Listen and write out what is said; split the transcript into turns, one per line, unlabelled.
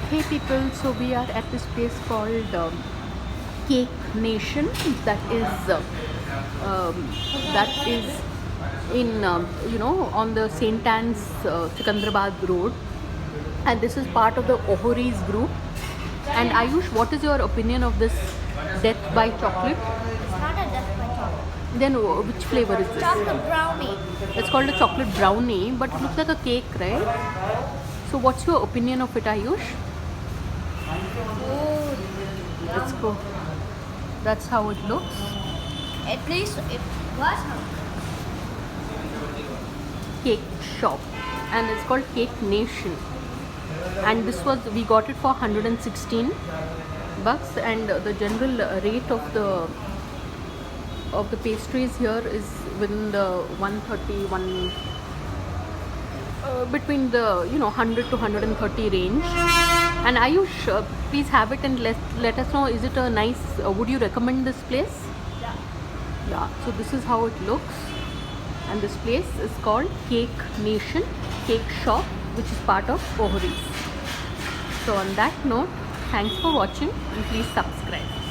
Hey people, so we are at this place called Cake Nation. That is um, that is in on the St. Anne's Secunderabad road, and this is part of the Ohri's group. And Ayush, what is your opinion of this death by chocolate?
It's not a death by chocolate.
Then which flavor is this?
Chocolate brownie.
It's called a chocolate brownie, but it looks like a cake, right? So what's your opinion of it, Ayush?
Oh,
Let's go. That's how it looks.
at least it was
Cake shop, and it's called Cake Nation. And this was, we got it for 116 bucks, and the general rate of the pastries here is within the 130 between the 100 to 130 range. And Ayush, please have it and let us know, is it a nice, would you recommend this place? Yeah, so this is how it looks, and this place is called Cake Nation Cake Shop, which is part of Ohri's. So on that note, thanks for watching and please subscribe.